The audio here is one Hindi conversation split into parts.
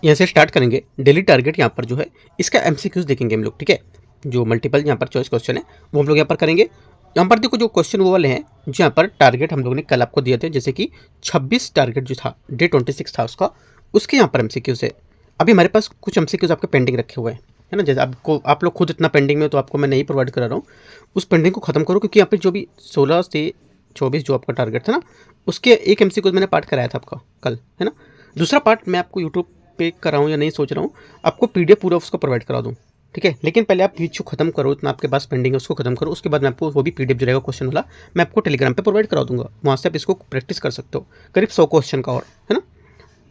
यहाँ से स्टार्ट करेंगे। डेली टारगेट यहाँ पर जो है इसका एमसीक्यूज देखेंगे हम लोग, ठीक है। जो मल्टीपल यहाँ पर चॉइस क्वेश्चन है वो हम लोग यहाँ पर करेंगे। यहाँ पर देखो जो क्वेश्चन वो वाले हैं जो यहाँ पर टारगेट हम लोगों ने कल आपको दिए थे, जैसे कि 26 टारगेट जो था डे 26 था उसका, उसके यहाँ पर एमसीक्यूज है। अभी हमारे पास कुछ एमसीक्यूज आपके पेंडिंग रखे हुए हैं, है ना। जैसे आपको आप लोग खुद इतना पेंडिंग में तो आपको मैं नहीं प्रोवाइड करा रहा हूँ, उस पेंडिंग को खत्म करो, क्योंकि यहाँ पर जो भी 16 से 24 जो आपका टारगेट था ना, उसके एक एमसीक्यूज मैंने पार्ट कराया था आपका कल, है ना। दूसरा पार्ट मैं आपको यूट्यूब पे कराऊँ या नहीं सोच रहा हूँ, आपको पीडीएफ पूरा उसका प्रोवाइड करा दूँ, ठीक है। लेकिन पहले आप जो खत्म करो, इतना आपके पास पेंडिंग है उसको खत्म करो, उसके बाद मैं आपको वो भी पीडीएफ जो रहेगा क्वेश्चन वाला मैं आपको टेलीग्राम पे प्रोवाइड करा दूंगा। वहाँ से आप इसको प्रैक्टिस कर सकते हो, करीब 100 क्वेश्चन का, और है ना,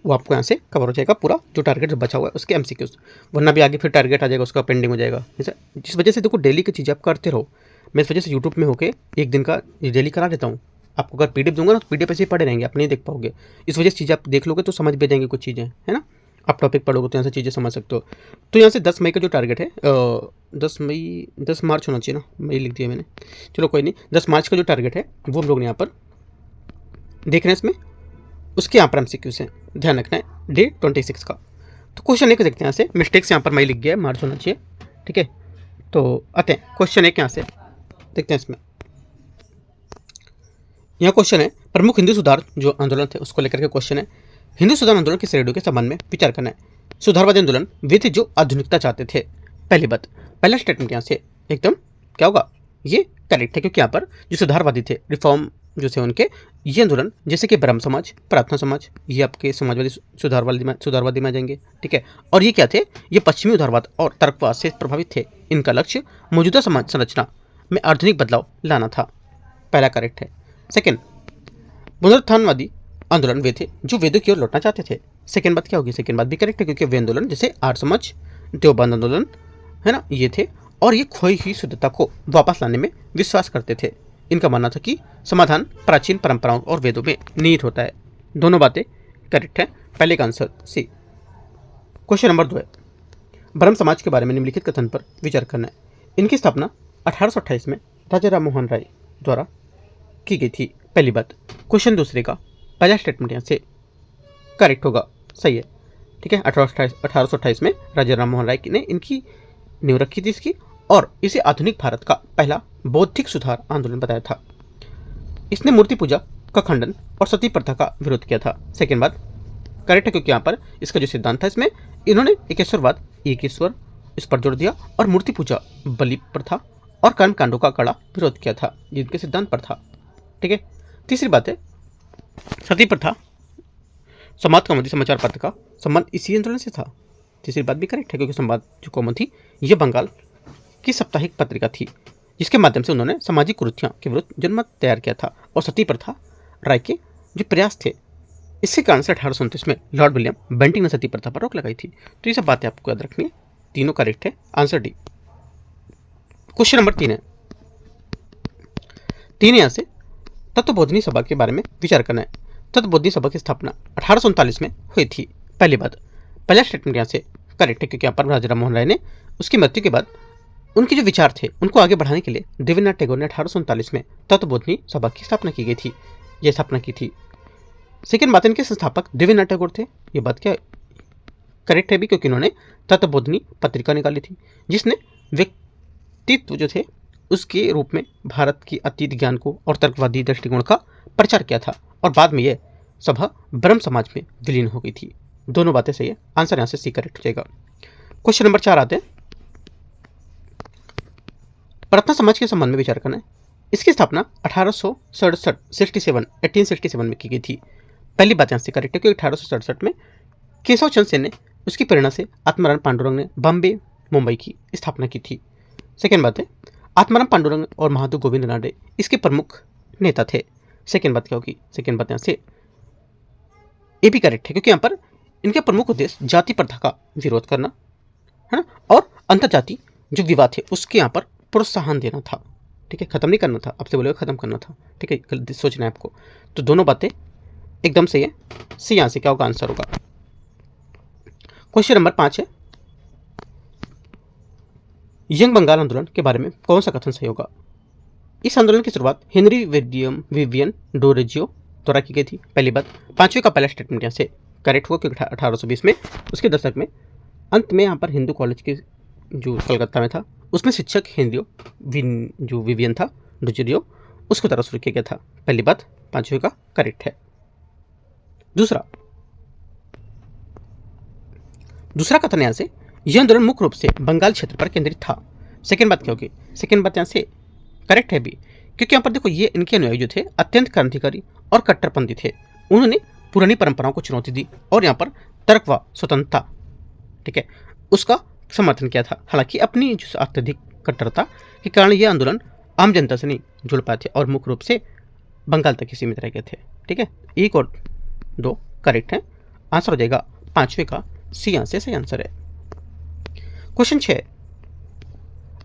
वो आपको यहाँ से कवर हो जाएगा पूरा जो टारगेट बचा हुआ है उसके एमसीक्यूज। वरना भी आगे फिर टारगेट आ जाएगा उसका पेंडिंग हो जाएगा, जिस वजह से देखो डेली की चीज़ें आप करते रहो। मैं इस वजह से यूट्यूब में होकर एक दिन का डेली करा देता हूँ। आपको अगर पीडीएफ दूंगा ना तो पीडीएफ ऐसे ही पड़े रहेंगे, आप नहीं देख पाओगे। इस वजह से चीज़ें आप देख लोगे तो समझ भी जाएंगे कुछ चीज़ें, है ना। आप टॉपिक पढ़ोगे तो यहाँ से चीज़ें समझ सकते हो। तो यहाँ से 10 मई का जो टारगेट है 10 मार्च होना चाहिए ना, मई लिख दिया मैंने, चलो कोई नहीं। 10 मार्च का जो टारगेट है वो हम लोग यहाँ पर देख रहे हैं इसमें, उसके यहाँ पर एमसीक्यू से ध्यान रखना है डे 26 का। तो क्वेश्चन एक देखते हैं यहाँ से, मिस्टेक से यहाँ पर मई लिख गया है, मार्च होना चाहिए, ठीक है। तो आते हैं क्वेश्चन एक यहाँ से देखते हैं। इसमें यहाँ क्वेश्चन है प्रमुख हिंदू सुधार जो आंदोलन थे उसको लेकर के क्वेश्चन है। हिंदू सुधार आंदोलन के श्रेणियों के संबंध में विचार करना है। सुधारवादी आंदोलन वे थे जो आधुनिकता चाहते थे। पहली बात, पहला स्टेटमेंट यहाँ से एकदम क्या होगा, ये करेक्ट है, क्योंकि यहाँ पर जो सुधारवादी थे, रिफॉर्म जो थे उनके, ये आंदोलन जैसे कि ब्रह्म समाज, प्रार्थना समाज, ये आपके समाजवादी सुधारवादी में आ जाएंगे, ठीक है। और ये क्या थे, ये पश्चिमी उदारवाद और तर्कवाद से प्रभावित थे। इनका लक्ष्य मौजूदा समाज संरचना में आधुनिक बदलाव लाना था। पहला करेक्ट है। सेकेंड, पुनरुत्थानवादी आंदोलन वे थे जो वेदों की ओर लौटना चाहते थे। सेकेंड बात क्या होगी, सेकेंड बात भी करेक्ट है, क्योंकि वे आंदोलन जैसे आर्य समाज, देवबंद आंदोलन, है ना, ये थे, और ये खोई हुई शुद्धता को वापस लाने में विश्वास करते थे। इनका मानना था कि समाधान प्राचीन परंपराओं और वेदों में निहित होता है। दोनों बातें करेक्ट है। पहले का आंसर सी। क्वेश्चन नंबर 2 है, ब्रह्म समाज के बारे में निम्नलिखित कथन पर विचार करना है। इनकी स्थापना 1828 में राजा राम मोहन राय द्वारा की गई थी। पहली बात। क्वेश्चन दूसरे का पहला स्टेटमेंट यहाँ से करेक्ट होगा, सही है, ठीक है। 1828 में राजा राम मोहन राय ने इनकी नींव रखी थी इसकी, और इसे आधुनिक भारत का पहला बौद्धिक सुधार आंदोलन बताया था। इसने मूर्ति पूजा का खंडन और सती प्रथा का विरोध किया था। सेकेंड बात करेक्ट है, क्योंकि यहाँ पर इसका जो सिद्धांत था इसमें इन्होंने एकेश्वरवाद, एक ईश्वर, इस पर जोर दिया, और मूर्ति पूजा, बलि प्रथा और कर्म कांडों का कड़ा विरोध किया था जिनके सिद्धांत पर था, ठीक है। तीसरी बात है, सती प्रथा संवाद कौमुदी समाचार पत्र का संबंध इसी आंदोलन से था। तीसरी बात भी करेक्ट है, क्योंकि संवाद जो कौमुदी थी यह बंगाल की साप्ताहिक पत्रिका थी, जिसके माध्यम से उन्होंने सामाजिक कुरीतियों के विरुद्ध जनमत तैयार किया था। और सती प्रथा राय के जो प्रयास थे, इसके कारण से 1829 में लॉर्ड विलियम बेंटिंग ने सती प्रथा पर रोक लगाई थी। तो ये सब बातें आपको याद रखनी है। तीनों करेक्ट है, आंसर डी। क्वेश्चन नंबर 3 है, 3 यहाँ से तत्वबोधिनी सभा के बारे में विचार करना है। तत्वबोधिनी सभा की स्थापना 1839 में हुई थी। पहली बात, पहला स्टेटमेंट यहाँ से करेक्ट है, क्योंकि यहाँ पर राजा राम मोहन राय ने उसकी मृत्यु के बाद उनके जो विचार थे उनको आगे बढ़ाने के लिए देवेंद्रनाथ टैगोर ने 1839 में तत्वबोधिनी सभा की स्थापना की गई थी, यह स्थापना की थी। सेकेंड बात, इनके संस्थापक देवेंद्रनाथ टैगोर थे, ये बात क्या करेक्ट है भी, क्योंकि उन्होंने तत्वबोधिनी पत्रिका निकाली थी, जिसने व्यक्तित्व जो थे उसके रूप में भारत की अतीत ज्ञान को और तर्कवादी दृष्टिकोण का प्रचार किया था। और बाद में यह सभा ब्रह्म समाज में विलीन हो गई थी। दोनों बातें सही है, आंसर यहाँ से सी करेक्ट हो जाएगा। क्वेश्चन नंबर 4 आते हैं, प्रार्थना समाज के संबंध में विचार करना है। इसकी स्थापना 1867 में की गई थी। पहली बात यहाँ से करेक्ट है, क्योंकि 1867 में केशव चंद्र सेन ने उसकी प्रेरणा से आत्माराम पांडुरंग ने बॉम्बे मुंबई की स्थापना की थी। सेकेंड बात है, आत्माराम पांडुरंग और महादेव गोविंद नाडे इसके प्रमुख नेता थे। सेकेंड बात क्या होगी, सेकेंड बात यहाँ से ये भी करेक्ट है, क्योंकि यहाँ पर इनके प्रमुख उद्देश्य जाति प्रथा का विरोध करना, है ना, और अंतरजाति जो विवाद थे उसके यहाँ पर प्रोत्साहन देना था, ठीक है। खत्म नहीं करना था, आपसे बोले खत्म करना था, ठीक है, गलती सोचना है आपको। तो दोनों बातें एकदम सही है, सी यहाँ से क्या होगा, आंसर होगा। क्वेश्चन नंबर 5 है, यंग बंगाल आंदोलन के बारे में कौन सा कथन सही होगा। इस आंदोलन की शुरुआत हेनरी विवियन डोरेजियो द्वारा की गई थी। पहली बात। पांचवें का पहला स्टेटमेंट यहाँ से करेक्ट हुआ क्योंकि 1820 में उसके दशक में अंत में यहाँ पर हिंदू कॉलेज के जो कलकत्ता में था उसमें शिक्षक हिंदियो जो विवियन था डुचुरियो उसको तरह शुरू किया गया था। पहली बात 5वें का करेक्ट है। दूसरा कथन यहाँ से यह आंदोलन मुख्य रूप से बंगाल क्षेत्र पर केंद्रित था। सेकेंड बात क्या होगी? सेकेंड बात यहाँ से करेक्ट है भी, क्योंकि यहाँ पर देखो ये इनके अनुयायी जो थे अत्यंत क्रांतिकारी और कट्टरपंथी थे। उन्होंने पुरानी परंपराओं को चुनौती दी और यहाँ पर तर्क व स्वतंत्रता, ठीक है, उसका समर्थन किया था। हालांकि अपनी जो अत्यधिक कट्टरता के कारण ये आंदोलन आम जनता से नहीं जुड़ पाए थे और मुख्य रूप से बंगाल तक ही सीमित रह गए थे। ठीक है, 1 और 2 करेक्ट है। आंसर हो जाएगा 5वें का सी यहाँ से सही आंसर है। क्वेश्चन 6,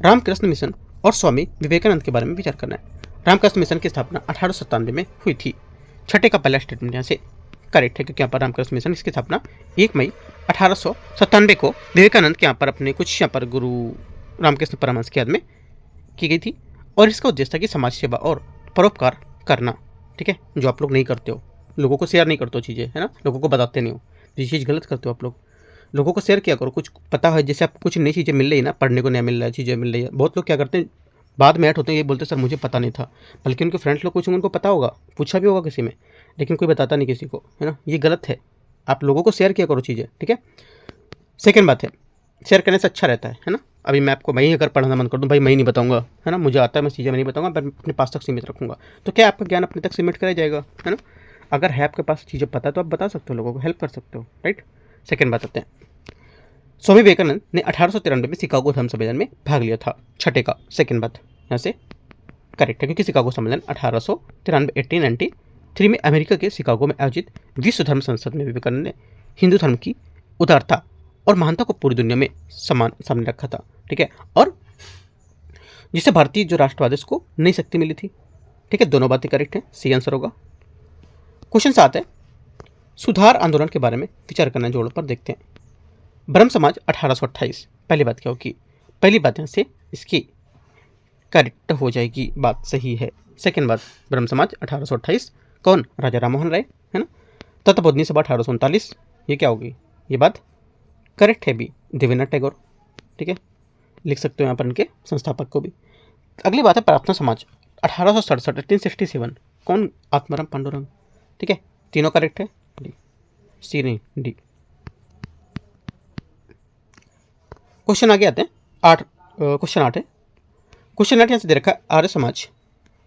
रामकृष्ण मिशन और स्वामी विवेकानंद के बारे में विचार करना है। रामकृष्ण मिशन की स्थापना 1897 में हुई थी। 6 का पहला स्टेटमेंट यहाँ से करेक्ट है, क्योंकि यहाँ पर रामकृष्ण मिशन इसकी स्थापना 1 मई 1897 को विवेकानंद के यहाँ पर अपने कुछ यहाँ पर गुरु रामकृष्ण परमहंस की याद में की गई थी और इसका उद्देश्य था कि समाज सेवा और परोपकार करना। ठीक है, जो आप लोग नहीं करते हो, लोगों को शेयर नहीं करते हो चीज़ें, है ना, लोगों को बताते नहीं हो, ये चीज़ गलत करते हो आप लोग। लोगों को शेयर किया करो, कुछ पता है, जैसे आपको कुछ नई चीज़ें मिल रही है ना, पढ़ने को नया मिल रहा है, चीज़ें मिल रही है। बहुत लोग क्या करते हैं, बाद में ऐड होते हैं, ये बोलते हैं सर मुझे पता नहीं था, बल्कि उनके फ्रेंड्स लोग कुछ उनको पता होगा, पूछा भी होगा किसी में, लेकिन कोई बताता नहीं किसी को, है ना, ये गलत है। आप लोगों को शेयर किया करो चीज़ें, ठीक है। सेकेंड बात है, शेयर करने से अच्छा रहता है ना। अभी मैं आपको मैं ही अगर पढ़ना मन कर दूँ, भाई मैं ही नहीं बताऊंगा, है ना, मुझे आता है, मैं चीज़ें मैं नहीं बताऊंगा, मैं अपने पास तक सीमित रखूंगा, तो क्या आपका ज्ञान अपने तक सीमित कराया जाएगा, है ना। अगर है आपके पास चीज़ें पता है तो आप बता सकते हो, लोगों को हेल्प कर सकते हो, राइट। सेकेंड बात आते हैं, स्वामी विवेकानंद ने 1893 में शिकागो धर्म सम्मेलन में भाग लिया था। 6 का सेकेंड बात यहाँ से करेक्ट है, क्योंकि शिकागो सम्मेलन 1893 में अमेरिका के शिकागो में आयोजित विश्व धर्म संसद में विवेकानंद ने हिंदू धर्म की उदारता और महानता को पूरी दुनिया में सामने रखा था। ठीक है, और जिससे भारतीय जो राष्ट्रवाद है उसको नई शक्ति मिली थी। ठीक है, दोनों बातें करेक्ट है, सी आंसर होगा। क्वेश्चन 7 है, सुधार आंदोलन के बारे में विचार करना जोड़ पर देखते हैं। ब्रह्म समाज 1828, पहली बात क्या होगी? पहली बात यहाँ से इसकी करेक्ट हो जाएगी, बात सही है। सेकेंड बात, ब्रह्म समाज 1828 कौन? राजा राममोहन राय, है ना। तत्वबोधनी सभा 1839, ये क्या होगी? ये बात करेक्ट है भी, देवेंद्रनाथ टैगोर। ठीक है, लिख सकते हो यहाँ पर इनके संस्थापक को भी। अगली बात है प्रार्थना समाज 1867 1867 कौन? आत्माराम पांडुरंग। ठीक है, तीनों करेक्ट है, डी सी नहीं डी। क्वेश्चन आगे आते हैं, क्वेश्चन 8 है। क्वेश्चन 8 यहाँ से दे रखा है, आर्य समाज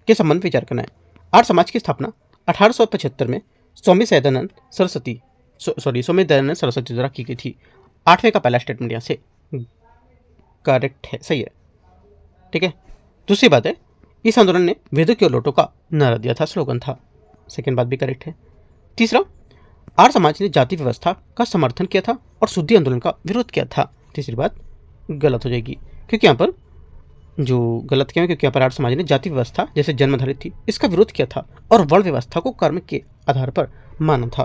के संबंध विचार करना है। आर्य समाज की स्थापना 1875 में स्वामी दयानंद सरस्वती द्वारा की गई थी। 8वें का पहला स्टेटमेंट यहाँ से करेक्ट है, सही है। ठीक है, दूसरी बात है, इस आंदोलन ने वेदों की ओर लौटो का नारा दिया था, स्लोगन था। सेकेंड बात भी करेक्ट है। तीसरा, आर्य समाज ने जाति व्यवस्था का समर्थन किया था और शुद्धि आंदोलन का विरोध किया था। तीसरी बात गलत हो जाएगी, क्योंकि यहाँ पर जो गलत क्यों है, क्योंकि यहाँ पर आर्य समाज ने जाति व्यवस्था जैसे जन्मधारित थी इसका विरोध किया था और वर्ण व्यवस्था को कर्म के आधार पर माना था,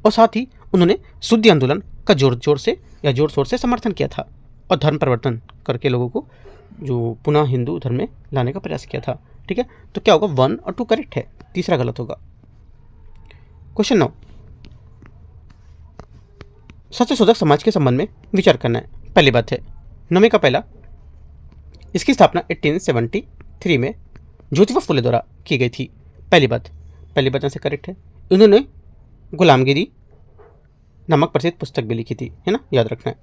और साथ ही उन्होंने शुद्धि आंदोलन का जोर शोर से समर्थन किया था और धर्म परिवर्तन करके लोगों को जो पुनः हिंदू धर्म में लाने का प्रयास किया था। ठीक है, तो क्या होगा? 1 और 2 करेक्ट है, तीसरा गलत होगा। क्वेश्चन 9, सत्यशोधक समाज के संबंध में विचार करना है। पहली बात है, 9वें का पहला, इसकी स्थापना 1873 में ज्योतिबा फुले द्वारा की गई थी। पहली बात यहाँ से करेक्ट है। उन्होंने गुलामगिरी नामक प्रसिद्ध पुस्तक भी लिखी थी, है ना, याद रखना है।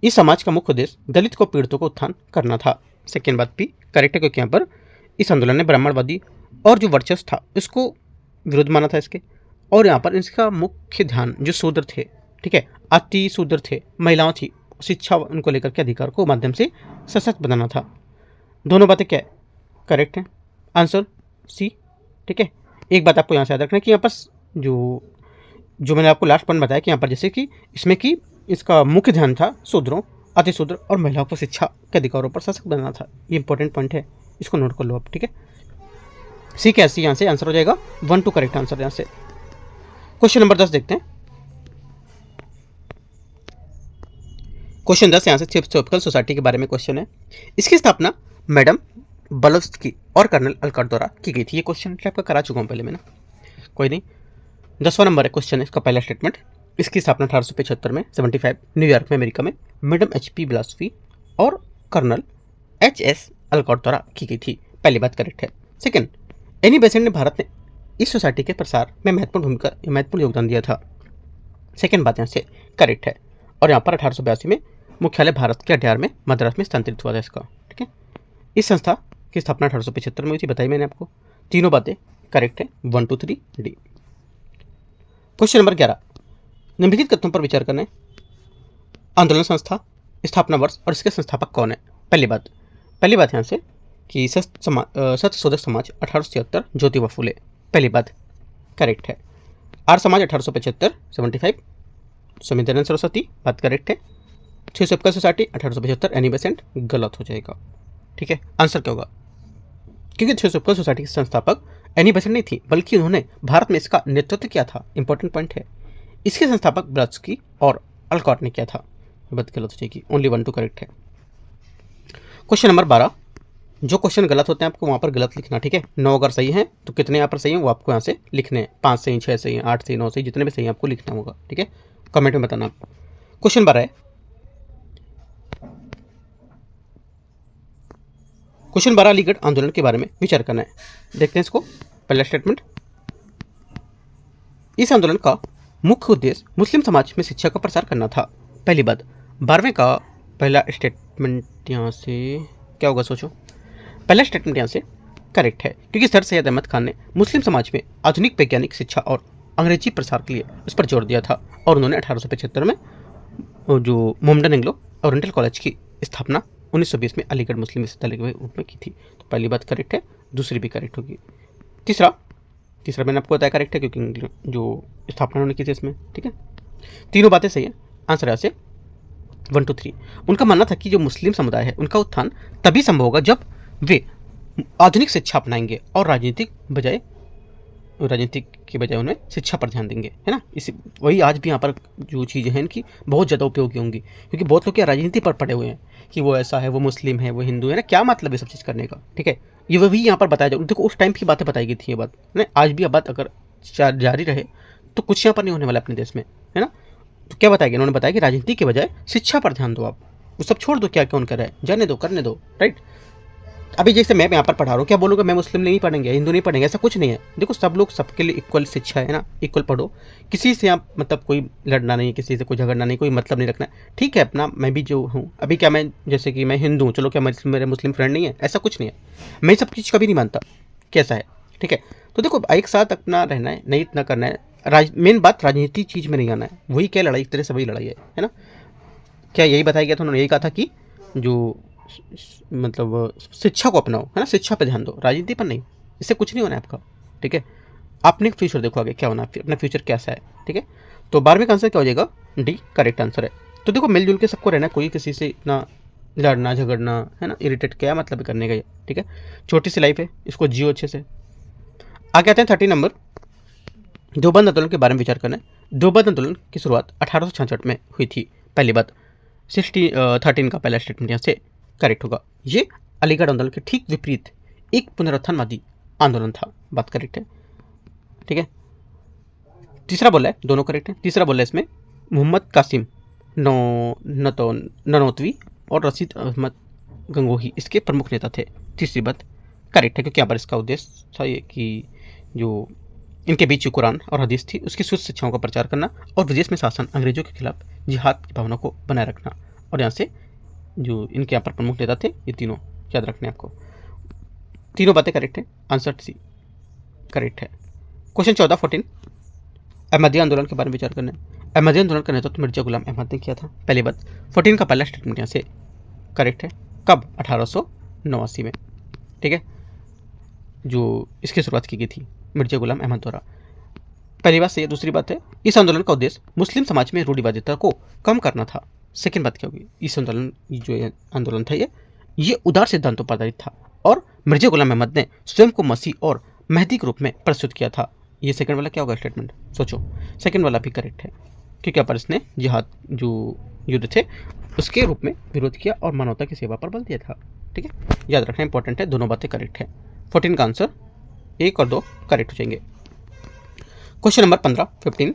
इस समाज का मुख्य उद्देश्य दलित को पीड़ितों को उत्थान करना था। सेकेंड बात भी करेक्ट है, क्योंकि यहाँ पर इस आंदोलन ने ब्राह्मणवादी और जो वर्चस्व था इसको विरोध माना था इसके, और यहाँ पर इसका मुख्य ध्यान जो शूद्र थे, ठीक है, अति शूद्र थे, महिलाओं थी, शिक्षा उनको लेकर के अधिकार को माध्यम से सशक्त बनाना था। दोनों बातें क्या है? करेक्ट है, आंसर सी। ठीक है, एक बात आपको यहाँ से याद रखना है कि यहाँ पर जो मैंने आपको लास्ट पॉइंट बताया कि यहाँ पर जैसे कि इसमें कि इसका मुख्य ध्यान था शूद्रों, अति शूद्र और महिलाओं को शिक्षा के अधिकारों पर सशक्त बनाना था। ये इंपॉर्टेंट पॉइंट है, इसको नोट कर लो आप। ठीक है, सी क्या सी यहाँ से आंसर हो जाएगा 1 2 करेक्ट आंसर यहाँ से। क्वेश्चन नंबर 10 देखते हैं। क्वेश्चन 10 यहाँ से थियोसॉफिकल सोसाइटी के बारे में क्वेश्चन है। इसकी स्थापना मैडम ब्लवत्स्की और कर्नल अलकट द्वारा की गई थी। ये क्वेश्चन आपका करा चुका हूँ पहले मैं ना, कोई नहीं। 10वां नंबर है क्वेश्चन है, इसका पहला स्टेटमेंट, इसकी स्थापना 1875 में 75 न्यूयॉर्क में अमेरिका में मैडम HP ब्लासफी और कर्नल HS अलकॉट द्वारा की गई थी। पहली बात करेक्ट है। सेकंड, एनी बेसेंट ने भारत में इस सोसाइटी के प्रसार में महत्वपूर्ण योगदान दिया था। सेकंड बात यहाँ से करेक्ट है। और यहाँ पर 1882 में मुख्यालय भारत के अड्यार में मद्रास में स्थानांतरित हुआ था इसका। ठीक है, इस संस्था की स्थापना 1875 में हुई थी, बताई मैंने आपको। तीनों बातें करेक्ट है, 1 2 3 डी। क्वेश्चन नंबर 11, निम्नलिखित कथनों पर विचार करना है। आंदोलन संस्था, स्थापना वर्ष और इसके संस्थापक कौन है। पहली बात यहाँ से कि सत्यशोधक समाज 1876 ज्योतिबा फुले। पहली बात करेक्ट है। आर्य समाज 1875 75 स्वामी दयानंद सरस्वती, बात करेक्ट है। थियोसॉफिकल सोसाइटी 1875 एनी बेसेंट, गलत हो जाएगा। ठीक है, आंसर क्या होगा, क्योंकि थियोसॉफिकल सोसाइटी के संस्थापक एनी बेसेंट नहीं थी, बल्कि उन्होंने भारत में इसका नेतृत्व किया था। इंपॉर्टेंट पॉइंट है। इसके संस्थापक ब्लत्सकी और अलकॉट ने किया था। बात गलत हो जाएगी, ओनली 1 2 करेक्ट है। क्वेश्चन नंबर 12, जो क्वेश्चन गलत होते हैं आपको वहाँ पर गलत लिखना। ठीक है, 9 अगर सही है तो कितने यहाँ पर सही है वो आपको यहाँ से लिखने हैं। 5 सही, 6 सही, 8 सही, 9 सही, जितने भी सही आपको लिखना होगा। ठीक है, कमेंट में बताना। क्वेश्चन 12 है, क्वेश्चन 12 अलीगढ़ आंदोलन के बारे में विचार करना है। देखते हैं इसको। पहला स्टेटमेंट, इस आंदोलन का मुख्य उद्देश्य मुस्लिम समाज में शिक्षा का प्रसार करना था। पहली बात। 12वें का पहला स्टेटमेंट यहाँ से क्या होगा, सोचो। पहला स्टेटमेंट यहाँ से करेक्ट है, क्योंकि सर सैयद अहमद खान ने मुस्लिम समाज में आधुनिक वैज्ञानिक शिक्षा और अंग्रेजी प्रसार के लिए उस पर जोर दिया था। और उन्होंने 1875 में जो मोहम्मदन एंग्लो ओरिएंटल कॉलेज की स्थापना 1920 में अलीगढ़ मुस्लिम विश्वविद्यालय के रूप में की थी। तो पहली बात करेक्ट है, दूसरी भी करेक्ट होगी। तीसरा मैंने आपको बताया करेक्ट है, क्योंकि जो स्थापना उन्होंने की थी इसमें। ठीक है, तीनों बातें सही है। आंसर यहाँ से 1 2 3। उनका मानना था कि जो मुस्लिम समुदाय है उनका उत्थान तभी संभव होगा जब वे आधुनिक शिक्षा अपनाएंगे और राजनीतिक के बजाय उन्हें शिक्षा पर ध्यान देंगे, है ना। इसी वही आज भी यहाँ पर जो चीज़ें हैं इनकी बहुत ज़्यादा उपयोगी होंगी, क्योंकि बहुत लोग क्या राजनीति पर पड़े हुए हैं कि वो ऐसा है, वो मुस्लिम है, वो हिंदू है ना। क्या मतलब है सब चीज़ करने का। ठीक है, ये वही यहाँ पर बताया जाए। देखो उस टाइम की बातें बताई गई थी ये बात, है ना। आज भी ये बात अगर जारी रहे तो कुछ यहाँ पर नहीं होने वाला अपने देश में, है ना। तो क्या बताया गया, उन्होंने बताया कि राजनीति के बजाय शिक्षा पर ध्यान दो। आप वो सब छोड़ दो, क्या कौन कर रहा है, जाने दो, करने दो। राइट, अभी जैसे मैं यहाँ पर पढ़ा रहा हूँ, क्या बोलूँगा मैं मुस्लिम नहीं पढ़ेंगे, हिंदू नहीं पढ़ेंगे, ऐसा कुछ नहीं है। देखो सब लोग, सबके लिए इक्वल शिक्षा है ना, इक्वल पढ़ो। किसी से आप मतलब कोई लड़ना नहीं, किसी से कोई झगड़ना नहीं, कोई मतलब नहीं रखना। ठीक है, अपना मैं भी जो हूँ अभी, क्या मैं जैसे कि मैं हिंदू हूँ, चलो क्या मेरे मुस्लिम फ्रेंड नहीं है, ऐसा कुछ नहीं है। मैं सब चीज़ कभी नहीं मानता कैसा है। ठीक है, तो देखो एक साथ अपना रहना है, नहीं इतना करना है। मेन बात राजनीति चीज़ में नहीं आना है। वही क्या लड़ाई, एक तरह से वही लड़ाई है ना। क्या यही बताया गया था, उन्होंने यही कहा था कि जो मतलब शिक्षा को अपनाओ, है ना, शिक्षा पे ध्यान दो, राजनीति पर नहीं। इससे कुछ नहीं होना है आपका। ठीक है, आपने फ्यूचर देखो आगे क्या होना है, अपना फ्यूचर कैसा है। ठीक है, तो 12वें का आंसर क्या हो जाएगा, डी करेक्ट आंसर है। तो देखो मिलजुल के सबको रहना, कोई किसी से इतना लड़ना झगड़ना, है ना, इरिटेट क्या मतलब करने का। ठीक है, छोटी सी लाइफ है, इसको जियो अच्छे से। आगे आते हैं 30 नंबर, देवबंद आंदोलन के बारे में विचार करना है। देवबंद आंदोलन की शुरुआत 1866 में हुई थी। पहली बात। 13 का पहला स्टेटमेंट यहाँ से करेक्ट होगा। ये अलीगढ़ आंदोलन के ठीक विपरीत एक पुनरुत्थानवादी आंदोलन था। बात करेक्ट है। ठीक है, तीसरा बोला है, दोनों करेक्ट है। तीसरा बोला है इसमें मोहम्मद कासिम ननोतवी और रशीद अहमद गंगोही इसके प्रमुख नेता थे। तीसरी बात करेक्ट है, क्योंकि यहाँ पर इसका उद्देश्य था ये कि जो इनके बीच जो कुरान और हदीस थी उसकी शुद्ध शिक्षाओं का प्रचार करना और विदेश में शासन अंग्रेजों के खिलाफ जिहाद की भावना को बनाए रखना। और यहाँ से जो इनके यहाँ पर प्रमुख नेता थे ये तीनों याद रखने आपको। तीनों बातें करेक्ट है, आंसर सी करेक्ट है। क्वेश्चन 14 अहमदिया आंदोलन के बारे में विचार करना है। अहमदिया आंदोलन का नेतृत्व मिर्जा गुलाम अहमद ने किया था। पहली बात। 14 का पहला स्टेटमेंट यहाँ से करेक्ट है। कब? 1889 में। ठीक है, जो इसकी शुरुआत की गई थी मिर्जा गुलाम अहमद द्वारा। पहली बात सही है। दूसरी बात है, इस आंदोलन का उद्देश्य मुस्लिम समाज में रूढ़िवादिता को कम करना था। सेकेंड बात क्या होगी, इस आंदोलन था ये उदार सिद्धांतों पर आधारित था और मिर्जा गुलाम अहमद ने स्वयं को मसीह और मेहदी के रूप में प्रस्तुत किया था। ये सेकंड वाला क्या होगा स्टेटमेंट, सोचो। सेकंड वाला भी करेक्ट है, क्योंकि यहाँ पर इसने जिहाद जो युद्ध थे उसके रूप में विरोध किया और मानवता की सेवा पर बल दिया था। ठीक है, याद रखना इंपॉर्टेंट है, दोनों बातें करेक्ट है। 14 का आंसर 1 और 2 करेक्ट हो जाएंगे। क्वेश्चन नंबर 15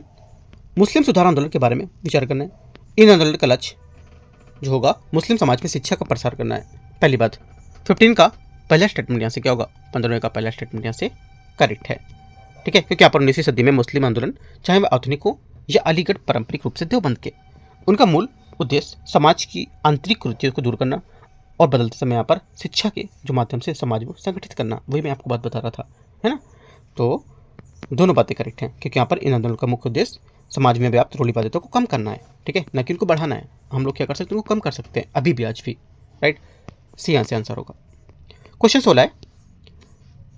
मुस्लिम सुधार आंदोलन के बारे में विचार करना है। इन आंदोलन का लक्ष्य जो होगा मुस्लिम समाज में शिक्षा का प्रसार करना है। पहली बात 15 का पहला स्टेटमेंट यहाँ से क्या होगा, 15वें का पहला स्टेटमेंट यहाँ से करेक्ट है, ठीक है, क्योंकि यहाँ पर 19वीं सदी में मुस्लिम आंदोलन चाहे वह आधुनिक हो या अलीगढ़ पारंपरिक रूप से देवबंद के, उनका मूल उद्देश्य समाज की आंतरिक कुरीतियों को दूर करना और बदलते समय यहाँ पर शिक्षा के जो माध्यम से समाज को संगठित करना, वही मैं आपको बात बता रहा था, है ना। तो दोनों बातें करेक्ट हैं, क्योंकि यहाँ पर इन आंदोलन का मुख्य उद्देश्य समाज में व्याप्त रूढ़िवादिता को कम करना है, ठीक है, न कि उनको बढ़ाना है। हम लोग क्या कर सकते हैं, उनको कम कर सकते हैं अभी भी, आज भी, राइट। सी यहाँ से आंसर होगा। क्वेश्चन 16 है,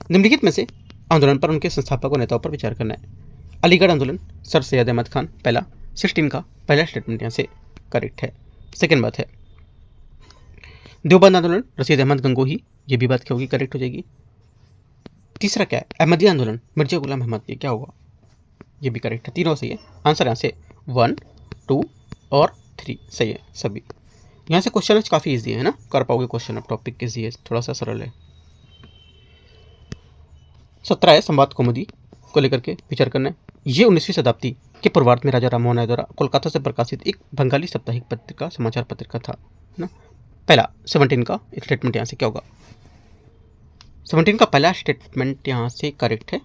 निम्नलिखित में से आंदोलन पर उनके संस्थापक और नेताओं पर विचार करना है। अलीगढ़ आंदोलन, सर सैयद अहमद खान, पहला 16 का पहला स्टेटमेंट यहाँ से करेक्ट है। सेकेंड बात है देवबंद आंदोलन, रशीद अहमद गंगोही, ये भी बात क्या होगी, करेक्ट हो जाएगी। तीसरा क्या है, अहमदिया आंदोलन, मिर्जा गुलाम अहमद, ये क्या होगा, ये भी करेक्ट है, तीनों सही है। आंसर यहाँ से 1, 2 और 3 सही है सभी। यहाँ से क्वेश्चन काफ़ी ईजी है ना, कर पाओगे क्वेश्चन, अब टॉपिक ईजी है, थोड़ा सा सरल है। 17 है, संवाद कौमुदी को लेकर के विचार करना है। ये 19वीं शताब्दी के पूर्वार्ध में राजा राममोहन राय द्वारा कोलकाता से प्रकाशित एक बंगाली साप्ताहिक पत्रिका, समाचार पत्रिका था, है ना। पहला 17 का स्टेटमेंट यहाँ से क्या होगा, 17 का पहला स्टेटमेंट यहाँ से करेक्ट है।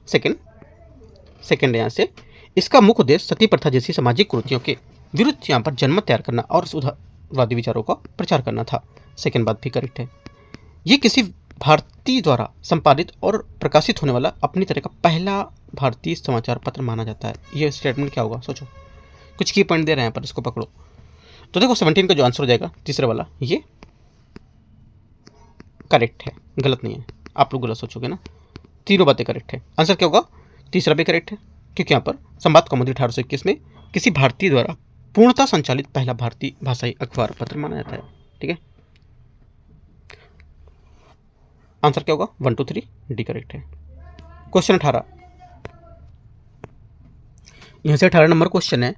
सेकेंड यहाँ से इसका मुख्य उद्देश्य सती प्रथा जैसी सामाजिक कुरीतियों के विरुद्ध यहाँ पर जनमत तैयार करना और सुधारवादी विचारों का प्रचार करना था। सेकेंड बात भी करेक्ट है। ये किसी भारतीय द्वारा संपादित और प्रकाशित होने वाला अपनी तरह का पहला भारतीय समाचार पत्र माना जाता है। ये स्टेटमेंट क्या होगा, सोचो, कुछ की पॉइंट दे रहे हैं यहाँ पर, इसको पकड़ो। तो देखो 17 का जो आंसर हो जाएगा तीसरा वाला, ये करेक्ट है, गलत नहीं है, आप लोग गलत सोचोगे ना, तीनों बातें करेक्ट है। आंसर क्या होगा, तीसरा भी करेक्ट है, क्योंकि यहाँ पर संवाद कौमुदी 1821 में किसी भारतीय द्वारा पूर्णतः संचालित पहला भारतीय भाषाई अखबार पत्र माना जाता है, ठीक है। आंसर क्या होगा, 1, 2, 3 डी करेक्ट है। क्वेश्चन 18, यहाँ से 18 नंबर क्वेश्चन है,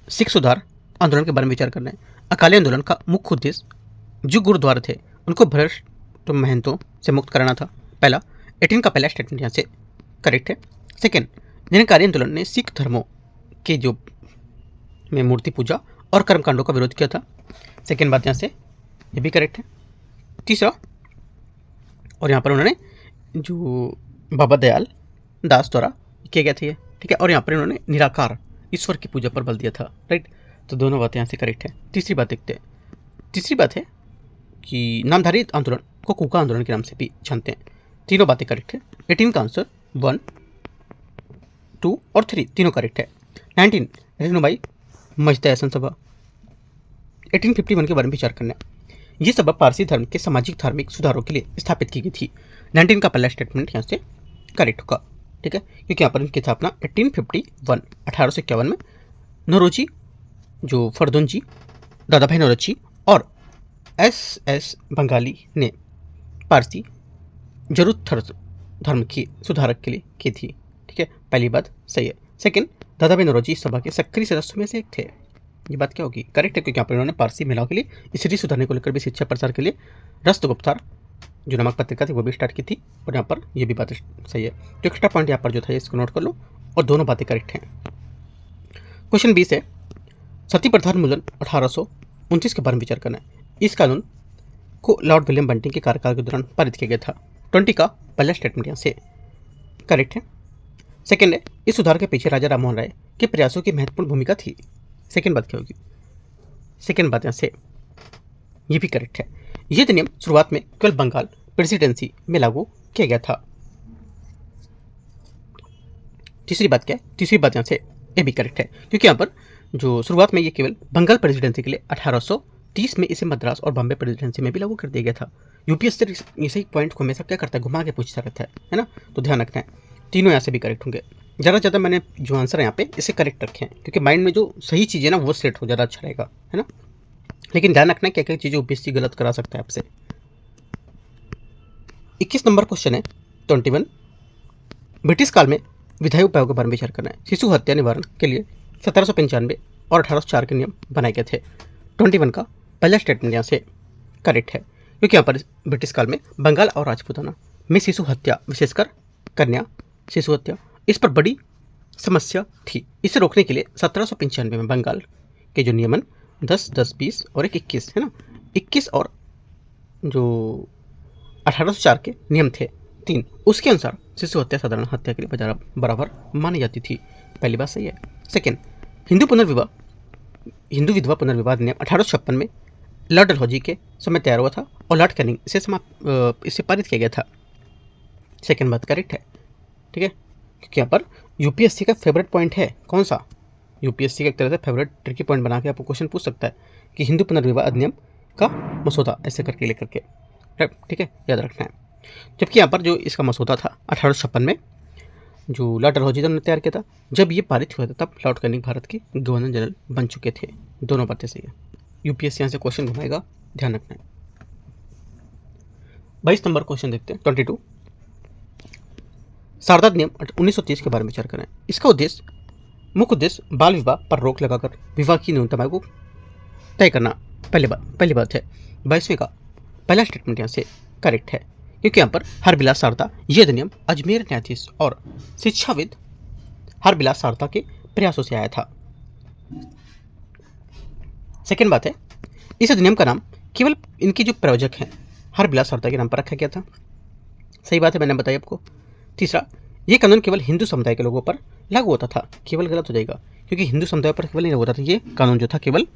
सिख सुधार आंदोलन के बारे में विचार करना है। अकाली आंदोलन का मुख्य उद्देश्य जो गुरुद्वारे थे उनको भ्रष्ट महंतों से मुक्त कराना था। पहला 18 का पहला स्टेटमेंट यहाँ से करेक्ट है। सेकेंड, निरंकारी आंदोलन ने सिख धर्मों के जो में मूर्ति पूजा और कर्मकांडों का विरोध किया था। सेकेंड बात यहाँ से ये भी करेक्ट है। तीसरा, और यहाँ पर उन्होंने जो बाबा दयाल दास द्वारा किया गया था, ठीक है, और यहाँ पर उन्होंने निराकार ईश्वर की पूजा पर बल दिया था, राइट। तो दोनों बातें यहाँ से करेक्ट है। तीसरी बात देखते हैं। तीसरी बात है कि नामधारी आंदोलन को कूका आंदोलन के नाम से भी जानते हैं। तीनों बातें करेक्ट है। 18 का आंसर 1, 2 और 3 तीनों करेक्ट है। 19 रेणुबाई मजदा एहसन सभा, 1851 के बारे में विचार करना है। ये सभा पारसी धर्म के सामाजिक धार्मिक सुधारों के लिए स्थापित की गई थी। 19 का पहला स्टेटमेंट यहाँ से करेक्ट होगा, ठीक है, क्योंकि यहाँ पर इनकी स्थापना 1851 1851 में नौरोजी जो फरदुन जी, दादा भाई नौरोजी और एस बंगाली ने पारसी जरूरथर धर्म की सुधारक के लिए की थी, ठीक है, पहली बात सही है। सेकंड, दादा भाई नौरोजी इस सभा के सक्रिय सदस्यों में से एक थे। ये बात क्या होगी, करेक्ट है, क्योंकि यहाँ पर उन्होंने पारसी महिलाओं के लिए स्थिति सुधारने को लेकर भी शिक्षा प्रसार के लिए रस्तगुप्तार जो नमक पत्रिका थी वो भी स्टार्ट की थी, और यहाँ पर ये भी बात सही है। तो एक्स्ट्रा पॉइंट यहाँ पर जो था इसको नोट कर लो, और दोनों बातें करेक्ट हैं। क्वेश्चन 20 है, सती प्रथा उन्मूलन 1829 के बारे में विचार करना है। इस कानून को लॉर्ड विलियम बंटिंग के कार्यकाल के दौरान पारित किया गया था। 20 का पहला स्टेटमेंट यहाँ से करेक्ट है। सेकेंड है, इस सुधार के पीछे राजा राममोहन राय के प्रयासों की महत्वपूर्ण भूमिका थी। सेकेंड बात क्या होगी, सेकेंड बात यहाँ से ये भी करेक्ट है। यह अधिनियम शुरुआत में केवल बंगाल प्रेसिडेंसी में लागू किया गया था। तीसरी बात क्या है, तीसरी बात यहाँ से ये भी करेक्ट है, क्योंकि यहाँ पर जो शुरुआत में ये केवल बंगाल प्रेसिडेंसी के लिए 1830 में इसे मद्रास और बॉम्बे प्रेसिडेंसी में भी लागू कर दिया गया था। यूपीएससी इसी पॉइंट को हमेशा क्या करता है, घुमा के पूछता रहता है ना, तो ध्यान रखना है। तीनों यहाँ से भी करेक्ट होंगे। ज़्यादा मैंने जो आंसर है यहाँ पे इसे करेक्ट रखे हैं, क्योंकि माइंड में जो सही चीज़ है ना वो सेट हो, ज़्यादा अच्छा रहेगा, है ना। लेकिन ध्यान रखना है क्या क्या चीज़ें यूपीएससी गलत करा सकता है आपसे। 21 नंबर क्वेश्चन है 21, ब्रिटिश काल में विधायी उपायों के बारे में विचार करना है। शिशु हत्या निवारण के लिए 1795 और 1804 के नियम बनाए गए थे। 21 का पहला स्टेटमेंट यहाँ से करेक्ट है, क्योंकि यहाँ पर ब्रिटिश काल में बंगाल और राजपूताना में शिशु हत्या, विशेषकर कन्या शिशु हत्या, इस पर बड़ी समस्या थी। इसे रोकने के लिए 1795 में बंगाल के जो नियमन 10, 10, 20 और एक 21 है ना, 21 और जो 1804 के नियम थे 3, उसके अनुसार शिशु हत्या साधारण हत्या के लिए बराबर मानी जाती थी। पहली बात सही है। सेकेंड, हिंदू विधवा पुनर्विवाह अधिनियम 1856 में लॉर्ड डलहौजी के समय तैयार हुआ था और लॉर्ड कैनिंग इसे पारित किया गया था। सेकेंड बात करेक्ट है, ठीक है, क्योंकि यहाँ पर यूपीएससी का फेवरेट पॉइंट है कौन सा, यूपीएससी का एक तरह से फेवरेट ट्रिकी पॉइंट बना के आपको क्वेश्चन पूछ सकता है कि हिंदू पुनर्विवाह अधिनियम का मसौदा ऐसे करके लेकर के, ठीक है, याद रखना है। जबकि यहाँ पर जो इसका मसौदा था 1856 में जो लॉर्ड डलहौजी ने तैयार किया था, जब ये पारित हुआ था तब लॉर्ड कैनिंग भारत के गवर्नर जनरल बन चुके थे। दोनों बातें सही है। यूपीएससी यहाँ से क्वेश्चन घुमाएगा, ध्यान रखना है। 22 नंबर क्वेश्चन देखते हैं 22। शारदा अधिनियम 1930 के बारे में विचार करें। इसका मुख्य उद्देश्य बाल विवाह पर रोक लगाकर विवाह की न्यूनतम आयु को तय करना। पहली बात है। 22वें का पहला स्टेटमेंट यहाँ से करेक्ट है, क्योंकि यहाँ पर हरबिलास शारदा ये अधिनियम अजमेर न्यायाधीश और शिक्षाविद हरबिलास शारदा के प्रयासों से आया था। सेकेंड बात है, इस अधिनियम का नाम केवल इनके जो प्रयोजक हैं हरबिलास शारदा के नाम पर रखा गया था। सही बात है, मैंने बताया आपको। तीसरा, ये कानून केवल हिंदू समुदाय के लोगों पर लागू होता था। केवल गलत हो जाएगा, क्योंकि हिंदू समुदाय पर केवल नहीं लागू होता था। ये कानून जो था केवल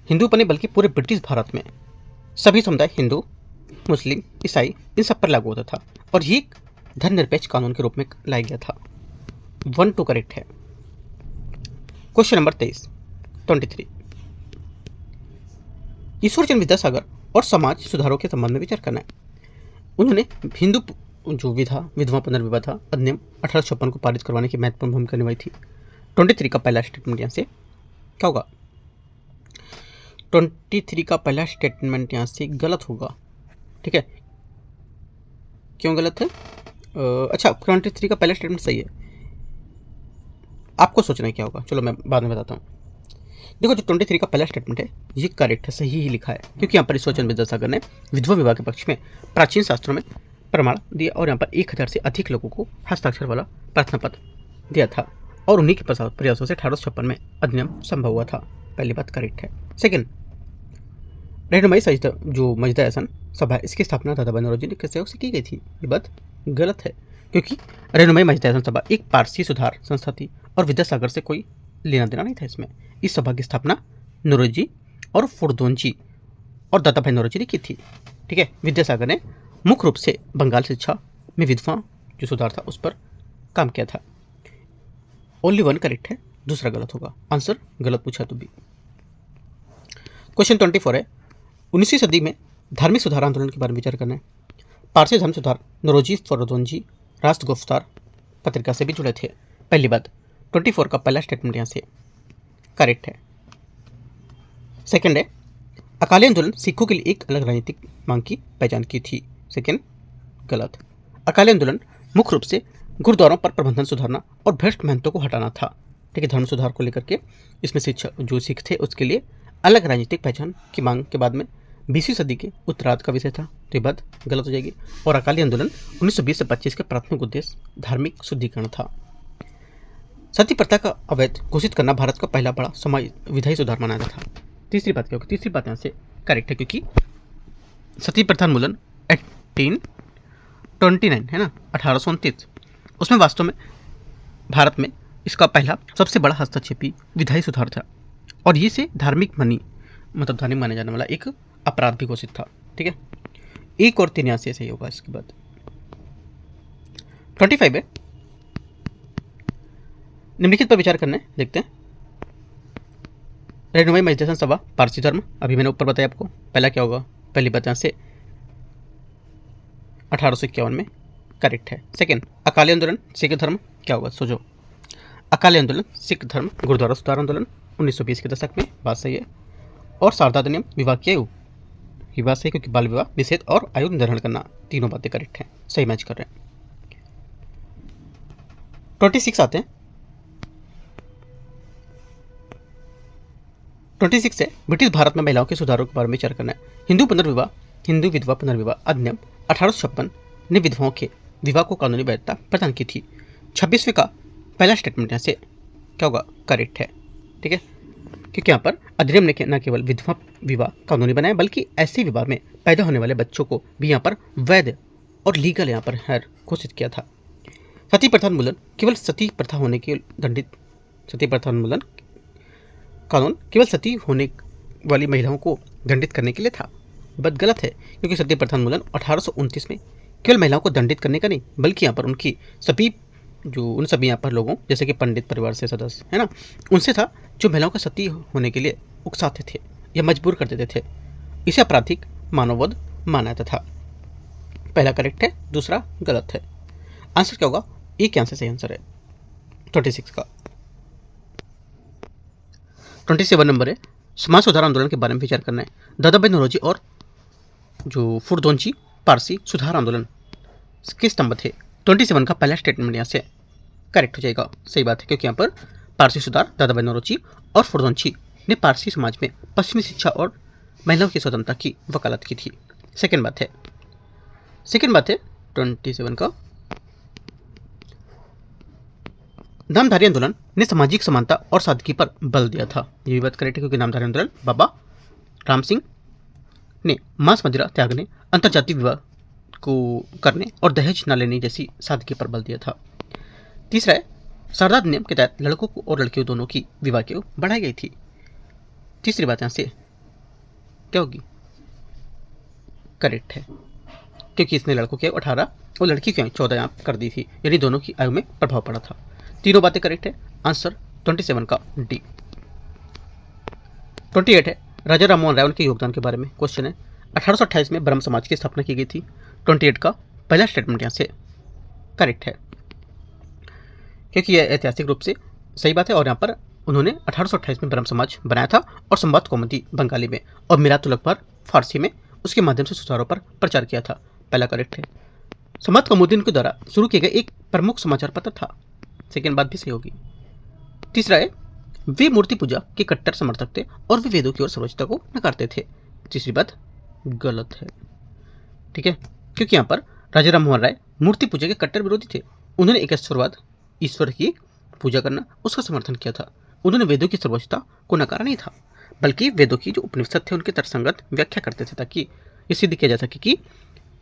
हिंदू पर नहीं बल्कि पूरे ब्रिटिश भारत में सभी समुदाय, हिंदू, मुस्लिम, ईसाई, इन सब पर लागू होता था और ये धर्मनिरपेक्ष कानून के रूप में लाया गया था। 1-2 करेक्ट है। क्वेश्चन नंबर 23 ईश्वरचंद्र विद्यासागर और समाज सुधारों के संबंध में विचार करना है। उन्होंने हिंदू जो विधवा पुनर्विवाह था अधिनियम 1856 को पारित करवाने की महत्वपूर्ण भूमिका निभाई थी। 23 का पहला स्टेटमेंट यहाँ से क्या होगा? 23 का पहला स्टेटमेंट यहाँ से गलत होगा, ठीक है। क्यों गलत है? अच्छा, 23 का पहला स्टेटमेंट सही है, आपको सोचना है क्या होगा, चलो मैं बाद में बताता हूँ। देखो, जो 23 का पहला स्टेटमेंट है ये करेक्ट है, सही ही लिखा है, क्योंकि यहाँ पर ईश्वरचंद्र विद्यासागर ने विधवा विवाह के पक्ष में प्राचीन शास्त्रों में प्रमाण दिया और यहाँ पर 1000 से अधिक लोगों को हस्ताक्षर वाला प्रार्थना पत्र दिया था और उन्हीं के प्रयासों से 1856 में अधिनियम संभव हुआ था। पहली बात करेक्ट है। सेकेंड, रहनुमाई जो मजदा आसन सभा, इसकी स्थापना दादा भाई नौरोजी के सहयोग से की गई थी। ये बात गलत है, क्योंकि रहनुमाई मजदा आसन सभा एक पारसी सुधार संस्था थी और विद्यासागर से कोई लेना देना नहीं था इसमें। इस सभा की स्थापना नौरोजी और फुरदोंजी और दादा भाई नौरोजी ने की थी, ठीक है। विद्यासागर ने मुख्य रूप से बंगाल शिक्षा में विधवा जो सुधार था उस पर काम किया था। ओनली 1 करेक्ट है, दूसरा गलत होगा, आंसर गलत पूछा तो भी। क्वेश्चन 24 है, 19वीं सदी में धार्मिक सुधार आंदोलन के बारे में विचार करना है। पारसी धर्म सुधार नौरोजी फुरदोंजी राष्ट्र गुफ्तार पत्रिका से भी जुड़े थे। पहली बात, 24 का पहला स्टेटमेंट यहाँ से करेक्ट है। सेकेंड है, अकाली आंदोलन सिखों के लिए एक अलग राजनीतिक मांग की पहचान की थी। सेकेंड गलत। अकाली आंदोलन मुख्य रूप से गुरुद्वारों पर प्रबंधन सुधारना और भ्रष्ट महंतों को हटाना था, ठीक है। धर्म सुधार को लेकर के इसमें शिक्षा जो सिख थे उसके लिए अलग राजनीतिक पहचान की मांग के बाद में 20वीं सदी के उत्तरार्ध का विषय था, तो ये बात गलत हो जाएगी। और अकाली आंदोलन 1920 से 25 का प्राथमिक उद्देश्य धार्मिक शुद्धिकरण था। सती प्रथा का अवैध घोषित करना भारत का पहला बड़ा समाज विधायी सुधार माना जाता था। तीसरी बात क्या होगी? तीसरी बात यहाँ से करेक्ट है, क्योंकि सती प्रथा उन्मूलन 1829 है ना, 1829, उसमें वास्तव में भारत में इसका पहला सबसे बड़ा हस्तक्षेपी विधायी सुधार था और ये से धार्मिक माने जाने वाला एक अपराध भी घोषित था, ठीक है। 1 और 3 यहाँ से सही होगा। इसके बाद 25 है, निम्नलिखित पर विचार करना है, देखते हैं। रहनुमाई मजदा आसन सभा पारसी धर्म, अभी मैंने ऊपर बताया आपको, पहला क्या होगा? पहली बात यहाँ से 1851 में करेक्ट है। सेकेंड, अकाली आंदोलन सिख धर्म, क्या होगा सोचो? अकाली आंदोलन सिख धर्म गुरुद्वारा सुधार आंदोलन 1920 के दशक में, बात सही है। और शारदा अधिनियम विवाह की आयु, ये बात सही, क्योंकि बाल विवाह निषेध और आयु निर्धारण करना, तीनों बातें करेक्ट हैं, सही मैच कर रहे हैं। 26 आते हैं। 26 से ब्रिटिश भारत में महिलाओं के सुधारों के बारे में विचार करना है। हिंदू विधवा पुनर्विवाह अधिनियम 1856 ने विधवाओं के विवाह को कानूनी वैधता प्रदान की थी। 26वें का पहला स्टेटमेंट यहाँ से क्या होगा, करेक्ट है। ठीक है, क्योंकि यहाँ पर अधिनियम ने न केवल विधवा विवाह कानूनी बनाया बल्कि ऐसे विवाह में पैदा होने वाले बच्चों को भी यहाँ पर वैध और लीगल यहाँ पर है घोषित किया था। सती प्रथा उन्मूलन केवल सती प्रथा होने के दंडित, सती प्रथा उन्मूलन कानून केवल सती होने वाली महिलाओं को दंडित करने के लिए था। बात गलत है, क्योंकि सती प्रथा उन्मूलन 1829 में केवल महिलाओं को दंडित करने का नहीं बल्कि यहाँ पर उनकी सभी उन सभी यहाँ पर लोगों जैसे कि पंडित परिवार से सदस्य है ना, उनसे था जो महिलाओं का सती होने के लिए उकसाते थे या मजबूर कर देते थे। इसे आपराधिक मानववध माना जाता था। पहला करेक्ट है, दूसरा गलत है। आंसर क्या होगा, एक आंसर सही आंसर है 26 का। 27 नंबर है, समाज सुधार आंदोलन के बारे में विचार करना है। दादाभाई नौरोजी और जो फुरदौंची पारसी सुधार आंदोलन किस स्तंभ थे। 27 का पहला स्टेटमेंट यहाँ से करेक्ट हो जाएगा, सही बात है, क्योंकि यहाँ पर पारसी सुधार दादाभाई नौरोजी और फुरदौंची ने पारसी समाज में पश्चिमी शिक्षा और महिलाओं की स्वतंत्रता की वकालत की थी। सेकेंड बात है 27 का, नामधारी आंदोलन ने सामाजिक समानता और सादगी पर बल दिया था। ये भी बात करेक्ट है, क्योंकि नामधारी आंदोलन बाबा राम सिंह ने मांस मदिरा त्यागने, अंतरजातीय विवाह को करने और दहेज न लेने जैसी सादगी पर बल दिया था। तीसरा है, शारदा अधिनियम के तहत लड़कों को और लड़कियों दोनों की विवाह की बढ़ाई गई थी। तीसरी बात यहाँ से क्या होगी, करेक्ट है, क्योंकि इसने लड़कों की आयु 18 और लड़की की आयु 14 यहाँ कर दी थी, यानी दोनों की आयु में प्रभाव पड़ा था। तीनों बातें करेक्ट है। आंसर 27 का डी। 28 है, राजा राममोहन राय उनके योगदान के बारे में क्वेश्चन है। 1828 में ब्रह्म समाज की स्थापना की गई थी। 28 का पहला स्टेटमेंट यहाँ से करेक्ट है, क्योंकि यह ऐतिहासिक रूप से सही बात है और यहाँ पर उन्होंने 1828 में ब्रह्म समाज बनाया था और संवाद कौमुदी बंगाली में और मिरातुल अखबार फारसी में उसके माध्यम से सुधारों पर प्रचार किया था। पहला करेक्ट है। संवाद कौमुदी के द्वारा शुरू किए गए एक प्रमुख समाचार पत्र था। सेकेंड बात भी सही होगी। तीसरा है, वे मूर्ति पूजा के कट्टर समर्थक थे और वे वेदों की ओर सर्वोच्चता को नकारते थे। तीसरी बात गलत है, ठीक है, क्योंकि यहाँ पर राजा राममोहन राय मूर्ति पूजा के कट्टर विरोधी थे। उन्होंने एकेश्वरवाद, ईश्वर की पूजा करना, उसका समर्थन किया था। उन्होंने वेदों की सर्वोच्चता को नकारा नहीं था, बल्कि वेदों की जो उपनिषद थे उनके तर्कसंगत व्याख्या करते थे, ताकि ये सिद्ध किया जा सके कि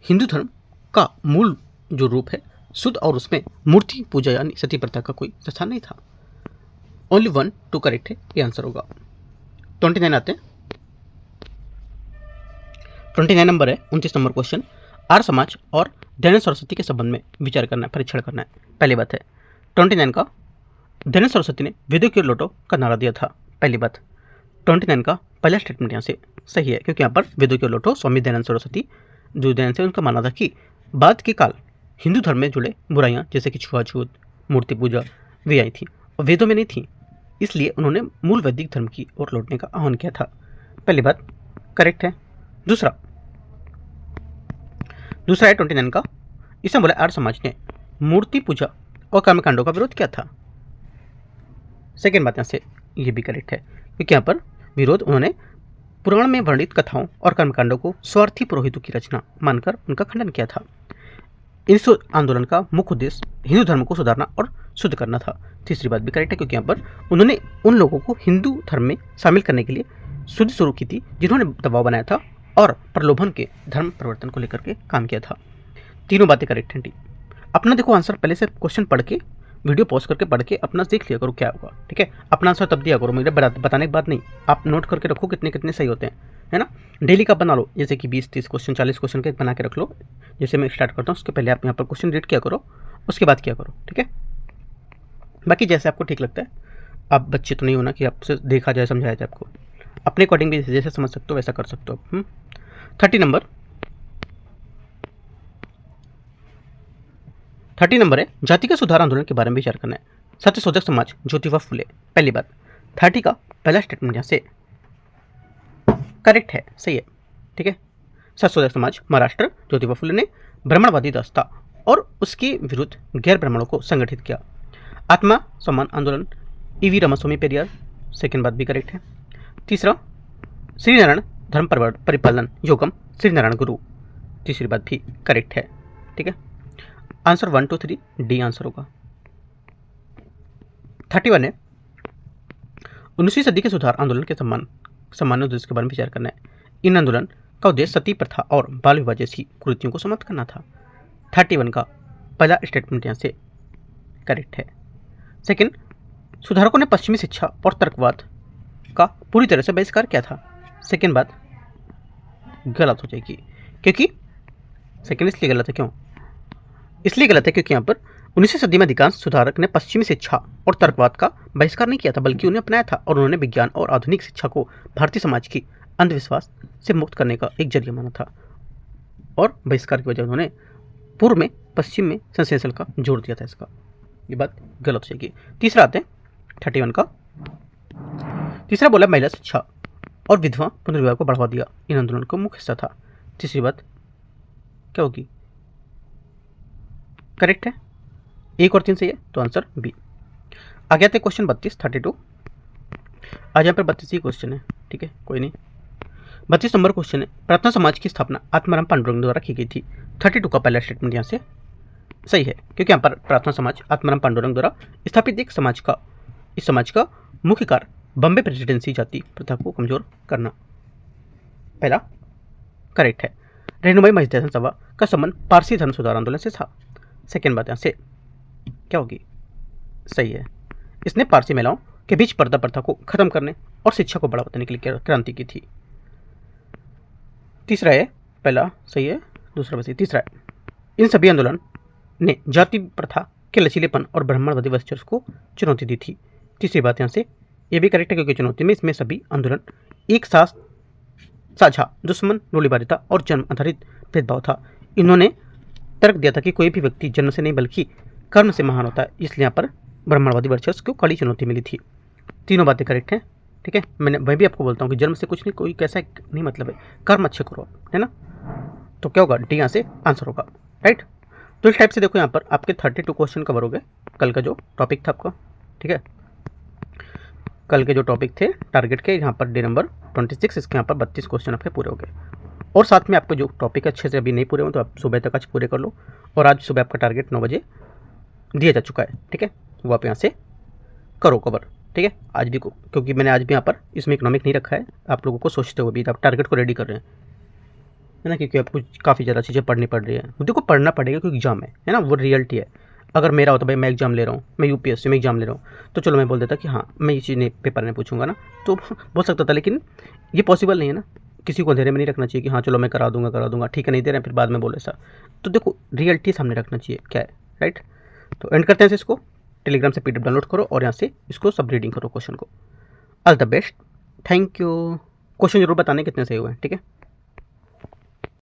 हिंदू धर्म का मूल जो रूप है शुद्ध और उसमें मूर्ति पूजा यानी सती प्रथा का कोई स्थान नहीं था। ओनली 1 2 करेक्ट है, ये आंसर होगा। 29 आते हैं। 29 नंबर है, 29 नंबर क्वेश्चन, आर्य समाज और दयानंद सरस्वती के संबंध में विचार करना है, परीक्षण करना है। पहली बात है 29 का, दयानंद सरस्वती ने वेदों की ओर लौटो का नारा दिया था। पहली बात 29 का पहला स्टेटमेंट यहाँ से सही है, क्योंकि यहाँ पर वेदों की ओर लौटो स्वामी दयानंद सरस्वती जो दयानंद से उनका मानना था कि बाद के काल हिंदू धर्म में जुड़े बुराइयाँ जैसे कि छुआछूत, मूर्ति पूजा वे आई थी और वेदों में नहीं थी, इसलिए उन्होंने मूल वैदिक धर्म की ओर लौटने का आह्वान किया था। पहली बात करेक्ट है। दूसरा है 29 का, इसमें बोला आर्य समाज ने मूर्ति पूजा और कर्मकांडों का विरोध किया था। सेकेंड बात यहाँ से ये भी करेक्ट है, क्योंकि यहाँ पर विरोध उन्होंने पुराण में वर्णित कथाओं और कर्मकांडों को स्वार्थी पुरोहितों की रचना मानकर उनका खंडन किया था। इस आंदोलन का मुख्य उद्देश्य हिंदू धर्म को सुधारना और शुद्ध करना था। तीसरी बात भी करेक्ट है, क्योंकि यहाँ पर उन्होंने उन लोगों को हिंदू धर्म में शामिल करने के लिए शुद्ध शुरू की थी जिन्होंने दबाव बनाया था और प्रलोभन के धर्म परिवर्तन को लेकर के काम किया था। तीनों बातें करेक्ट हैं। अपना देखो आंसर पहले से क्वेश्चन पढ़ के, वीडियो पॉज करके पढ़ के अपना देख लिया करो क्या होगा, ठीक है। अपना आंसर तब दिया करो, मुझे बताने की बात नहीं, आप नोट करके रखो कितने कितने सही होते हैं, है ना। डेली का बना लो, जैसे कि 20-30 क्वेश्चन 40 क्वेश्चन के बना के रख लो। जैसे मैं स्टार्ट करता हूँ उसके पहले आप यहाँ पर क्वेश्चन रीड किया करो, उसके बाद किया करो, ठीक है। बाकी जैसे आपको ठीक लगता है, आप बच्चे तो नहीं होना कि आपसे देखा जाए समझाया जाए, आपको अपने अकॉर्डिंग भी जैसे समझ सकते हो वैसा कर सकते हो आप। 30 नंबर है, जातिगत सुधार आंदोलन के बारे में विचार करना है। सत्यशोधक समाज ज्योतिबा फुले। पहली बात 30 का पहला स्टेटमेंट यहाँ से करेक्ट है, सही है, ठीक है। सत्यशोधक समाज महाराष्ट्र ज्योतिबा फुले ने ब्राह्मणवादी दास्ता और उसके विरुद्ध गैर ब्राह्मणों को संगठित किया। आत्मा सम्मान आंदोलन ईवी रामास्वामी पेरियार। सेकेंड बात भी करेक्ट है। तीसरा श्रीनारायण धर्म परिपालन योगम श्रीनारायण गुरु। तीसरी बात भी करेक्ट है, ठीक है। आंसर 1 2 3 डी आंसर होगा। 31 है 19वीं सदी के सुधार आंदोलन के सामान्य उद्देश्य के बारे में विचार करना है। इन आंदोलन का उद्देश्य सती प्रथा और बाल विवाह जैसी कुरीतियों को समाप्त करना था। 31 का पहला स्टेटमेंट यहाँ से करेक्ट है। सेकंड, सुधारकों ने पश्चिमी शिक्षा और तर्कवाद का पूरी तरह से बहिष्कार किया था। सेकंड बात गलत हो जाएगी, क्योंकि सेकंड इसलिए गलत है, क्यों इसलिए गलत है क्योंकि यहाँ पर 19वीं सदी में अधिकांश सुधारक ने पश्चिमी शिक्षा और तर्कवाद का बहिष्कार नहीं किया था, बल्कि उन्हें अपनाया था और उन्होंने विज्ञान और आधुनिक शिक्षा को भारतीय समाज की अंधविश्वास से मुक्त करने का एक जरिया माना था। और बहिष्कार की वजह उन्होंने पूर्व में पश्चिम में सेंसेशन का जोड़ दिया था। इसका ये बात गलत हो जाएगी। तीसरा आते हैं 31 का। तीसरा बोला महिला शिक्षा और विधवा पुनर्विवाह को बढ़ावा दिया, इन आंदोलन का मुख्य हिस्सा था। तीसरी बात क्या होगी? करेक्ट है, 1 और 3 सही है, तो आंसर बी। आगे आते क्वेश्चन 32 आज यहाँ पर 32 ही क्वेश्चन है, ठीक है, कोई नहीं। 32 नंबर क्वेश्चन है, प्रार्थना समाज की स्थापना आत्माराम पांडुरंग द्वारा की गई थी। 32 का पहला स्टेटमेंट यहाँ से सही है, क्योंकि यहाँ पर प्रार्थना समाज आत्माराम पांडुरंग द्वारा स्थापित एक समाज का इस समाज का मुख्य कार्य बॉम्बे प्रेसिडेंसी जाति प्रथा को कमजोर करना पहला करेक्ट है। रेणुबाई महिला सभा का संबंध पारसी धर्म सुधार आंदोलन से था। सेकेंड बात यहाँ से क्या होगी? सही है, इसने पारसी महिलाओं के बीच पर्दा प्रथा को खत्म करने और शिक्षा को बढ़ावा देने के लिए क्रांति की थी। तीसरा है, पहला सही है, दूसरा भी सही। तीसरा है, इन सभी आंदोलन ने जाति प्रथा के लचीलेपन और ब्राह्मणवादी वर्चस्व को चुनौती दी थी। तीसरी बात यहाँ से ये भी करेक्ट है, क्योंकि चुनौती में इसमें सभी आंदोलन एक साथ साझा दुश्मन, रूढ़िवादिता और जन्म आधारित भेदभाव था। इन्होंने तर्क दिया था कि कोई भी व्यक्ति जन्म से नहीं बल्कि कर्म से महान होता है, इसलिए यहाँ पर ब्राह्मणवादी वर्चस्व को कड़ी चुनौती मिली थी। तीनों बातें करेक्ट हैं, ठीक है। मैं भी आपको बोलता हूँ कि जन्म से कुछ नहीं, कोई कैसा नहीं मतलब है, कर्म अच्छे करो, है ना। तो क्या होगा? डी यहाँ से आंसर होगा, राइट। तो इस टाइप से देखो यहाँ पर आपके 32 क्वेश्चन कवर हो गए। कल का जो टॉपिक था आपका, ठीक है, कल के जो टॉपिक थे टारगेट के, यहाँ पर डे नंबर 26, इसके यहाँ पर 32 क्वेश्चन आपके पूरे हो गए। और साथ में आपको जो टॉपिक अच्छे से अभी नहीं पूरे हो तो आप सुबह तक आज पूरे कर लो। और आज सुबह आपका टारगेट 9 बजे दिया जा चुका है, ठीक है, वो आप यहाँ से करो कवर, ठीक है। आज भी क्योंकि मैंने आज भी यहाँ पर इसमें इकोनॉमिक नहीं रखा है, आप लोगों को सोचते हुए भी आप टारगेट को रेडी कर रहे हैं, है ना, क्योंकि आपको काफ़ी ज़्यादा चीज़ें पढ़नी पड़ रही है। देखो पढ़ना पड़ेगा क्योंकि एग्जाम है ना, वो रियलिटी है। अगर मेरा होता भाई मैं एग्जाम ले रहा हूँ, मैं यूपीएससी में एग्जाम ले रहा हूँ, तो चलो मैं बोल देता कि हाँ मैं ये चीज़ नहीं पेपर नहीं पूछूंगा ना, तो बोल सकता था, लेकिन ये पॉसिबल नहीं है ना। किसी को अंधेरे में नहीं रखना चाहिए कि हाँ चलो मैं करा दूंगा, ठीक है, नहीं दे रहे हैं फिर बाद में बोले ऐसा। तो देखो रियलिटी सामने रखना चाहिए क्या है, राइट। तो एंड करते हैं इसको, टेलीग्राम से पीडीएफ डाउनलोड करो और यहाँ से इसको सब रीडिंग करो क्वेश्चन को। All the best, thank you. Question जरूर बताने कितने सही हुए हैं, ठीक है।